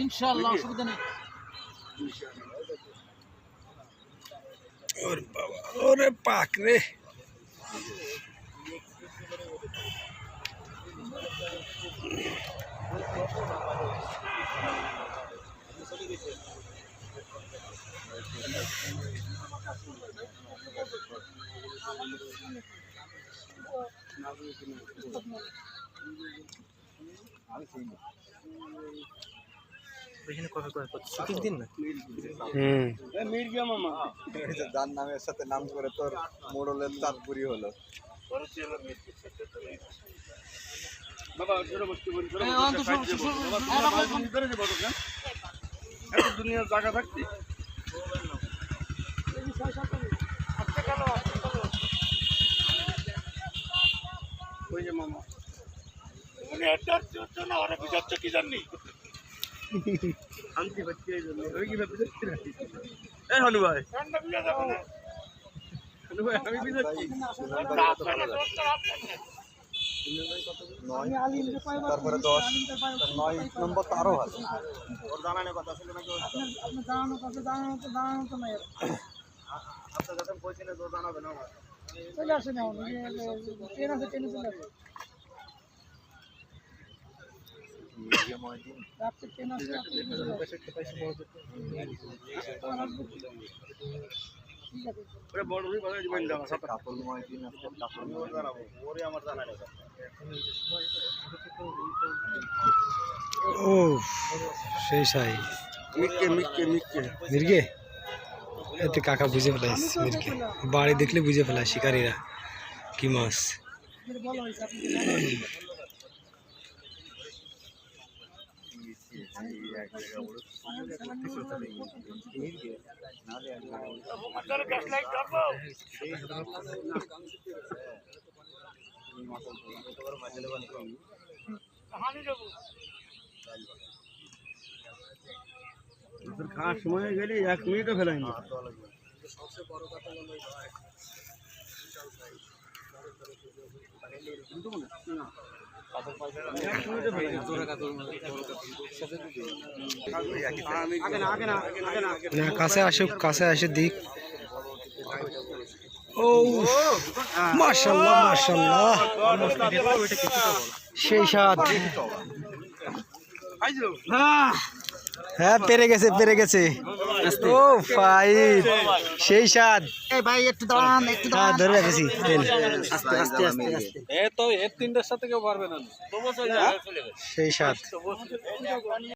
ইনশাআল্লাহ অসুবিধা নেই। ওরে বাবা, ওরে পাক রে। যার নামের সাথে নাম করে তোর মোড়লের চাঁদপুরি হলো। দুনিয়ার জায়গা থাকতে ওই যে মামা কি জানি শান্তি হচ্ছে এই জন্য ওই কি হনু ভাই আমি বিজাচ্ছি তারপরে 10, 9 নম্বর তো আরো ভালো। ওর জানানোর কথা ছিল নাকি? জানানো তো নাই। আপনার যখন পৌঁছলে তো জানাবেন আমার। চলে আসে না, ট্রেন আছে, ট্রেনে চলে আসে। রাত্রে ট্রেন আছে, ও সেই সাই মির্গে এতে কাকা বুঝে ফেলাইছে। মির্গে বাড়ি দেখলে বুঝে ফেলায় শিকারীরা কি মাছ। খাওয়ার সময় গেলে 1 মিনিটও ফেলাইনি। না কাছে আসুক, কাছে আসে দিক। ও মাশাআল্লাহ মাশাআল্লাহ, সেই স্বাদ। হ্যাঁ পেরে গেছে, পেরে গেছে। ও ফাইট, সেই স্বাদ। এই ভাই একটু দাঁড়ান, একটু হ্যাঁ ধরে রাখেছি। আস্তে আস্তে আস্তে আস্তে। তো এর 3টার সাথে কেউ পারবে না। সেই স্বাদ।